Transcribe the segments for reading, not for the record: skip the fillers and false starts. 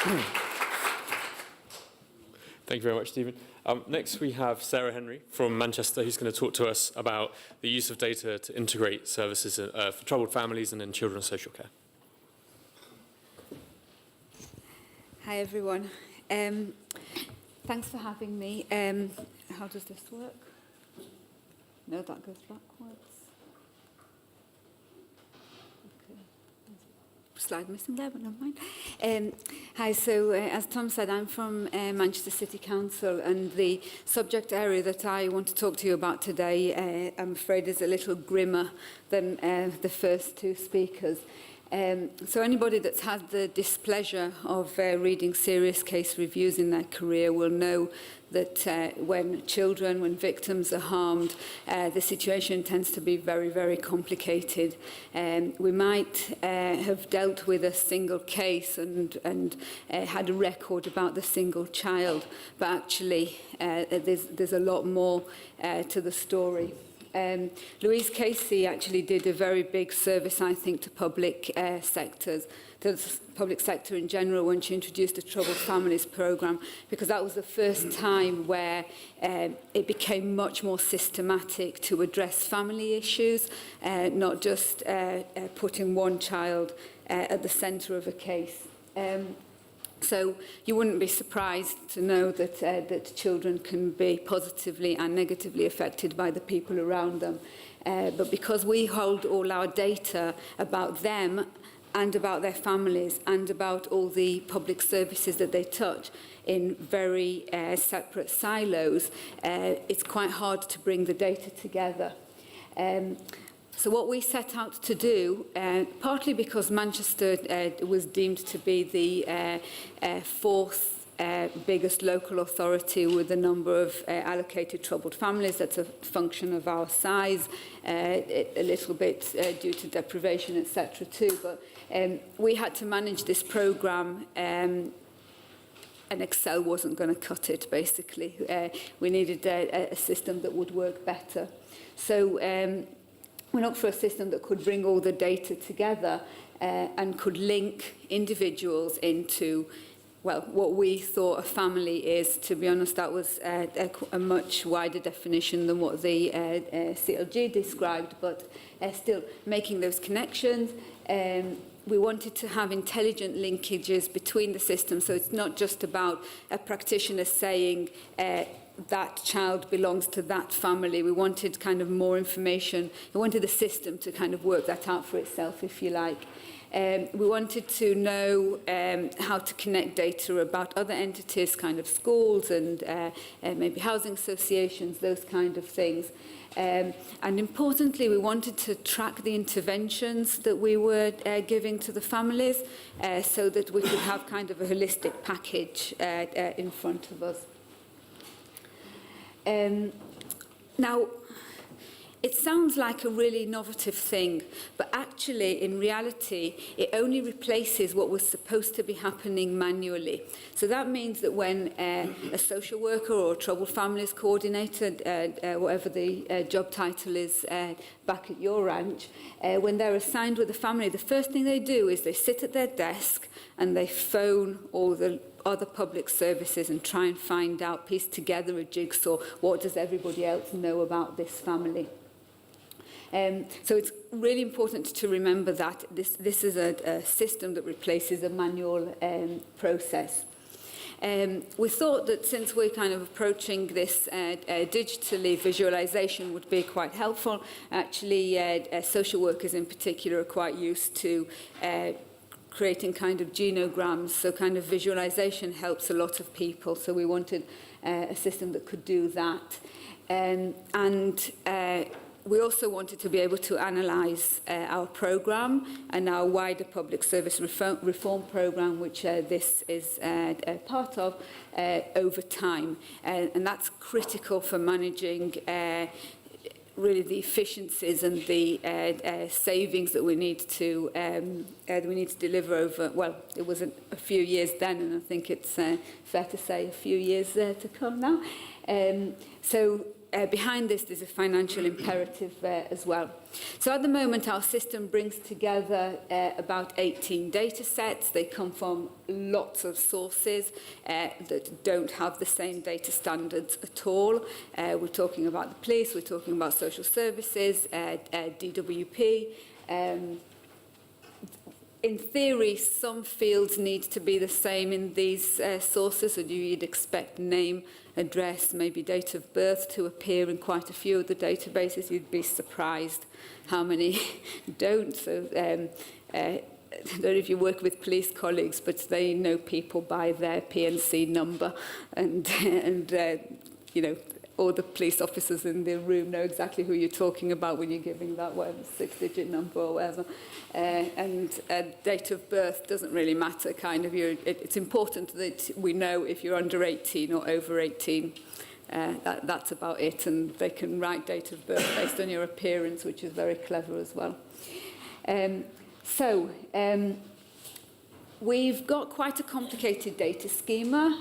Thank you very much, Stephen. Next, we have Sarah Henry from Manchester, who's going to talk to us about the use of data to integrate services for troubled families and in children's social care. Hi, everyone. Thanks for having me. How does this work? No, that goes backwards. Slide missing there, but never mind. Hi, so as Tom said, I'm from Manchester City Council, and the subject area that I want to talk to you about today, I'm afraid, is a little grimmer than the first two speakers. So anybody that's had the displeasure of reading serious case reviews in their career will know that when victims are harmed, the situation tends to be very, very complicated. We might have dealt with a single case and had a record about the single child, but actually there's a lot more to the story. Louise Casey actually did a very big service, I think, to public sectors, to the public sector in general, when she introduced the Troubled Families programme, because that was the first time where it became much more systematic to address family issues, not just putting one child at the centre of a case. So you wouldn't be surprised to know that, that children can be positively and negatively affected by the people around them. But because we hold all our data about them and about their families and about all the public services that they touch in very separate silos, it's quite hard to bring the data together. So what we set out to do, partly because Manchester was deemed to be the fourth biggest local authority with the number of allocated troubled families. That's a function of our size, a little bit due to deprivation, etc. too. But we had to manage this programme, and Excel wasn't going to cut it, basically. We needed a system that would work better. So we looked for a system that could bring all the data together and could link individuals into, well, what we thought a family is. To be honest, that was a much wider definition than what the CLG described, but still making those connections. We wanted to have intelligent linkages between the systems, so it's not just about a practitioner saying that child belongs to that family. We wanted kind of more information. We wanted the system to kind of work that out for itself, if you like. We wanted to know how to connect data about other entities, kind of schools and maybe housing associations, those kind of things. And importantly, we wanted to track the interventions that we were giving to the families so that we could have kind of a holistic package in front of us. Now, it sounds like a really innovative thing, but actually, in reality, it only replaces what was supposed to be happening manually. So that means that when a social worker or a troubled families coordinator, whatever the job title is back at your ranch, when they're assigned with a family, the first thing they do is they sit at their desk and they phone all the other public services and try and find out, piece together a jigsaw, what does everybody else know about this family. So it's really important to remember that this is a system that replaces a manual process. We thought that since we're kind of approaching this digitally, visualization would be quite helpful. Actually, social workers in particular are quite used to creating kind of genograms, so kind of visualization helps a lot of people. So we wanted a system that could do that. We also wanted to be able to analyse our programme and our wider public service reform programme, which this is part of, over time. And that's critical for managing really the efficiencies and the savings that we need to deliver over, well, it was a few years then, and I think it's fair to say a few years to come now. So behind this, there's a financial imperative as well. So at the moment, our system brings together about 18 data sets. They come from lots of sources that don't have the same data standards at all. We're talking about the police, we're talking about social services, DWP. In theory, some fields need to be the same in these sources, so you'd expect name, address, maybe date of birth to appear in quite a few of the databases. You'd be surprised how many don't. So I don't know if you work with police colleagues, but they know people by their PNC number, and you know, all the police officers in the room know exactly who you're talking about when you're giving that whatever 6-digit number or whatever. And date of birth doesn't really matter, kind of. It's important that we know if you're under 18 or over 18. That's about it, and they can write date of birth based on your appearance, which is very clever as well. We've got quite a complicated data schema,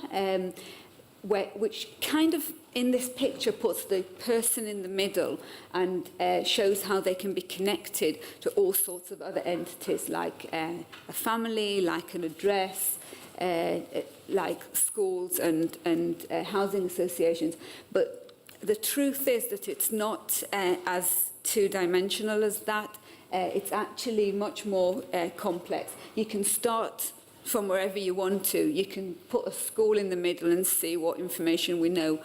which kind of in this picture puts the person in the middle and shows how they can be connected to all sorts of other entities, like a family, like an address, like schools and housing associations. But the truth is that it's not as two-dimensional as that. It's actually much more complex. You can start from wherever you want to. You can put a school in the middle and see what information we know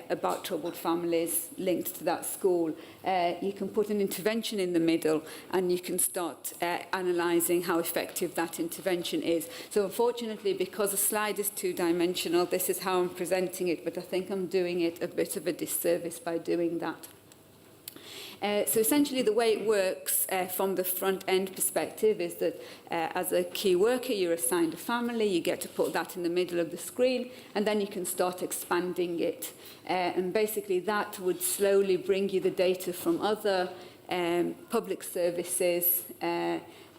about troubled families linked to that school. You can put an intervention in the middle, and you can start analysing how effective that intervention is. So unfortunately, because the slide is two-dimensional, this is how I'm presenting it, but I think I'm doing it a bit of a disservice by doing that. So essentially the way it works from the front-end perspective is that as a key worker, you're assigned a family, you get to put that in the middle of the screen, and then you can start expanding it. And basically that would slowly bring you the data from other public services,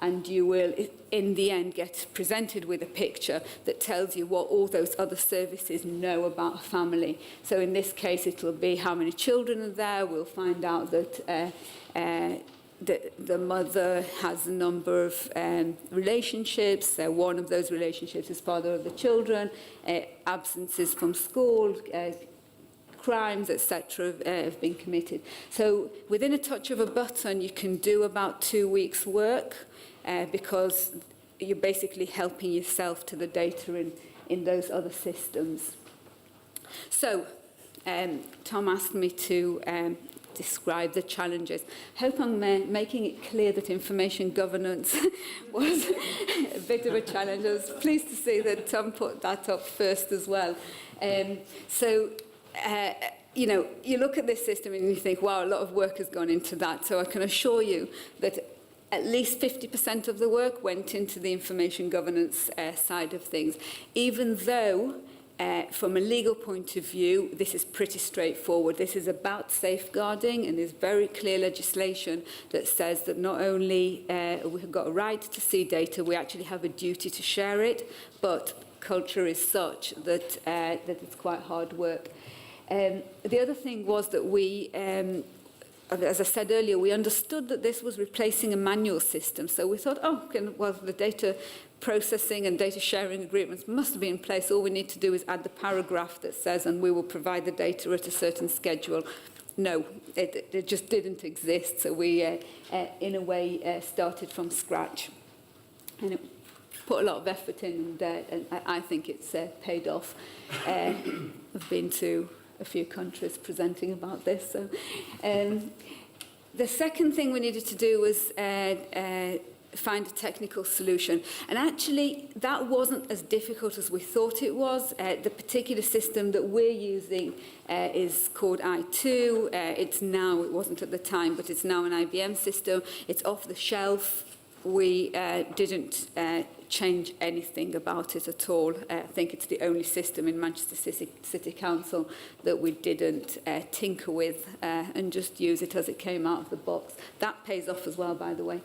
and you will, in the end, get presented with a picture that tells you what all those other services know about a family. So in this case, it will be how many children are there. We'll find out that the mother has a number of relationships. One of those relationships is father of the children, absences from school, crimes, etc., have been committed. So within a touch of a button, you can do about 2 weeks' work because you're basically helping yourself to the data in those other systems. So Tom asked me to describe the challenges. Hope I'm making it clear that information governance was a bit of a challenge. I was pleased to see that Tom put that up first as well. You know, you look at this system and you think, wow, a lot of work has gone into that. So I can assure you that at least 50% of the work went into the information governance side of things, even though from a legal point of view, this is pretty straightforward. This is about safeguarding, and there's very clear legislation that says that not only we've got a right to see data, we actually have a duty to share it, but culture is such that, that it's quite hard work. The other thing was that we, as I said earlier, we understood that this was replacing a manual system. So we thought, well, the data processing and data sharing agreements must be in place. All we need to do is add the paragraph that says, and we will provide the data at a certain schedule. No, it just didn't exist. So we, in a way, started from scratch. And it put a lot of effort in, and I think it's paid off. I've been to a few countries presenting about this. So, the second thing we needed to do was find a technical solution. And actually, that wasn't as difficult as we thought it was. The particular system that we're using is called I2. It's now, it wasn't at the time, but it's now an IBM system. It's off the shelf. We didn't change anything about it at all. I think it's the only system in Manchester City Council that we didn't tinker with and just use it as it came out of the box. That pays off as well, by the way.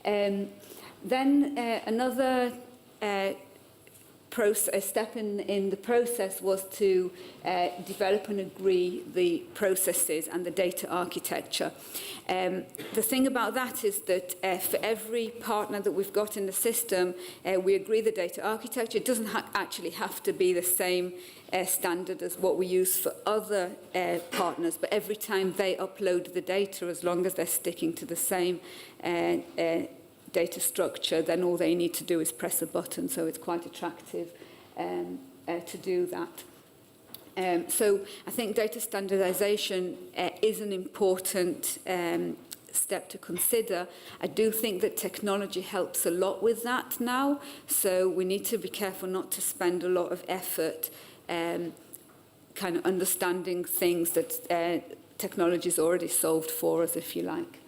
Then another a step in the process was to develop and agree the processes and the data architecture. The thing about that is that for every partner that we've got in the system, we agree the data architecture. It doesn't actually have to be the same standard as what we use for other partners, but every time they upload the data, as long as they're sticking to the same data structure, then all they need to do is press a button, so it's quite attractive to do that. So I think data standardization is an important step to consider. I do think that technology helps a lot with that now, so we need to be careful not to spend a lot of effort kind of understanding things that technology's already solved for us, if you like.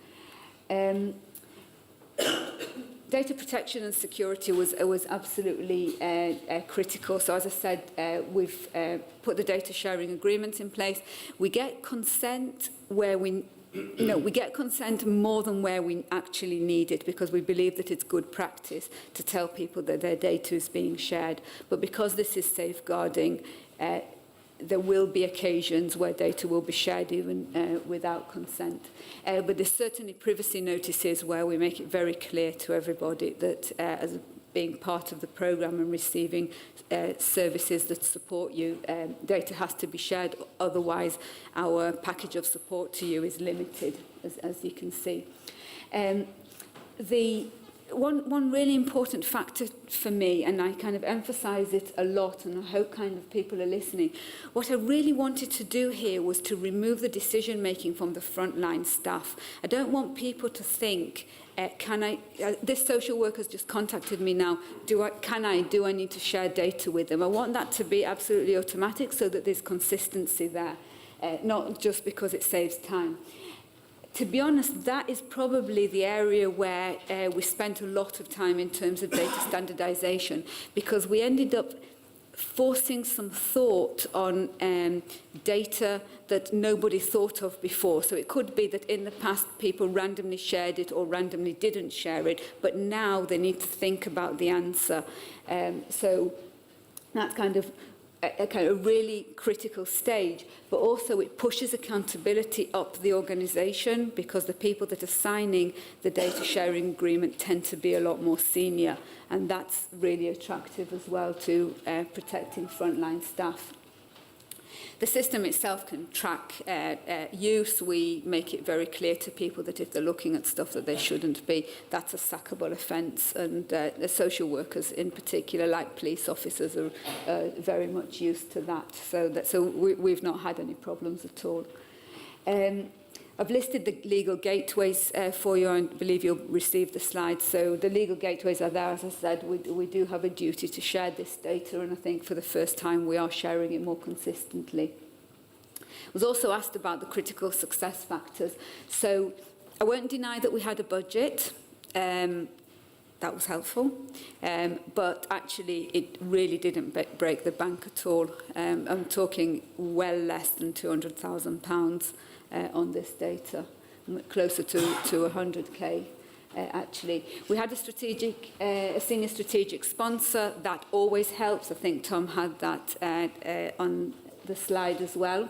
Data protection and security was absolutely critical. So as I said, we've put the data sharing agreements in place. We get consent where we get consent more than where we actually need it, because we believe that it's good practice to tell people that their data is being shared. But because this is safeguarding, there will be occasions where data will be shared even without consent. But there's certainly privacy notices where we make it very clear to everybody that as being part of the programme and receiving services that support you, data has to be shared, otherwise our package of support to you is limited, as you can see. One really important factor for me, and I kind of emphasise it a lot, and I hope kind of people are listening, what I really wanted to do here was to remove the decision-making from the frontline staff. I don't want people to think, this social worker's just contacted me now, do I need to share data with them? I want that to be absolutely automatic so that there's consistency there, not just because it saves time. To be honest, that is probably the area where we spent a lot of time in terms of data standardization, because we ended up forcing some thought on data that nobody thought of before. So it could be that in the past people randomly shared it or randomly didn't share it, but now they need to think about the answer. So that's kind of a really critical stage, but also it pushes accountability up the organisation, because the people that are signing the data sharing agreement tend to be a lot more senior, and that's really attractive as well to protecting frontline staff. The system itself can track use. We make it very clear to people that if they're looking at stuff that they shouldn't be, that's a sackable offence. And the social workers in particular, like police officers, are very much used to that. So we've not had any problems at all. I've listed the legal gateways for you. I believe you'll receive the slides. So the legal gateways are there. As I said, we do have a duty to share this data, and I think for the first time we are sharing it more consistently. I was also asked about the critical success factors. So I won't deny that we had a budget. That was helpful. But actually, it really didn't break the bank at all. I'm talking well less than £200,000 on this data, closer to 100k. Actually, we had a senior strategic sponsor. That always helps. I think Tom had that on the slide as well.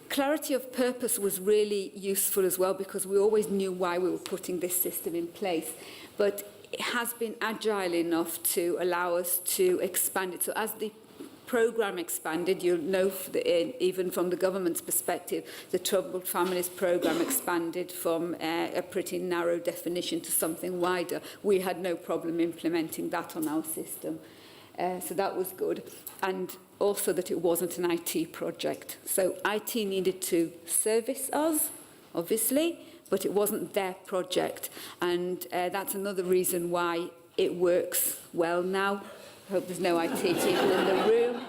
Clarity of purpose was really useful as well, because we always knew why we were putting this system in place, but it has been agile enough to allow us to expand it. So as the programme expanded, you'll know even from the government's perspective, the Troubled Families programme expanded from a pretty narrow definition to something wider. We had no problem implementing that on our system. So that was good. And also that it wasn't an IT project. So IT needed to service us, obviously, but it wasn't their project. And that's another reason why it works well now. I hope there's no IT people in the room.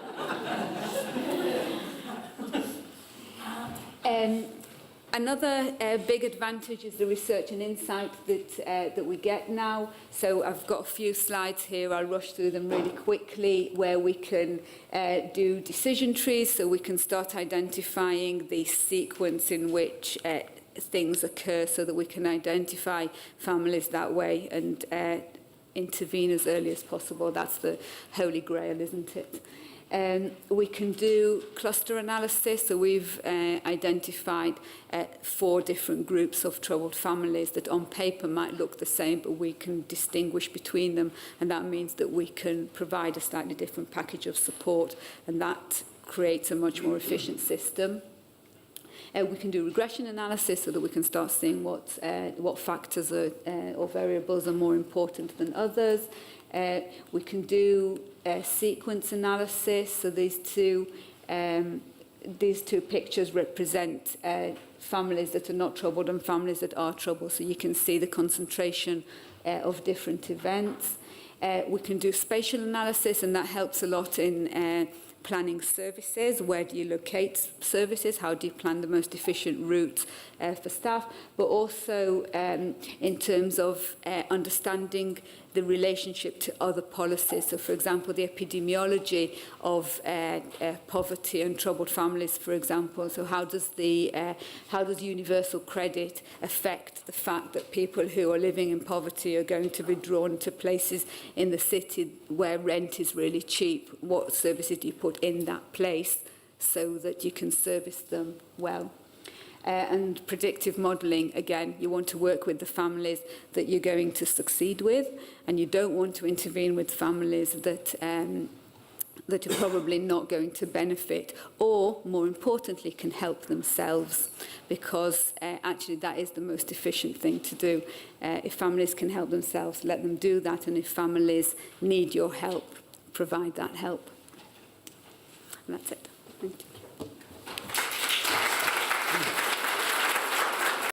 Another big advantage is the research and insight that we get now. So I've got a few slides here. I'll rush through them really quickly, where we can do decision trees, so we can start identifying the sequence in which things occur, so that we can identify families that way and intervene as early as possible. That's the holy grail, isn't it? We can do cluster analysis, so we've identified 4 different groups of troubled families that on paper might look the same, but we can distinguish between them, and that means that we can provide a slightly different package of support, and that creates a much more efficient system. We can do regression analysis so that we can start seeing what factors or variables are more important than others. We can do sequence analysis. So these two pictures represent families that are not troubled and families that are troubled. So you can see the concentration of different events. We can do spatial analysis, and that helps a lot in planning services. Where do you locate services? How do you plan the most efficient route for staff? But also in terms of understanding the relationship to other policies. So, for example, the epidemiology of poverty and troubled families, for example. So how does universal credit affect the fact that people who are living in poverty are going to be drawn to places in the city where rent is really cheap? What services do you put in that place so that you can service them well? And predictive modelling, again, you want to work with the families that you're going to succeed with, and you don't want to intervene with families that that are probably not going to benefit, or, more importantly, can help themselves, because actually that is the most efficient thing to do. If families can help themselves, let them do that, and if families need your help, provide that help. And that's it. Thank you.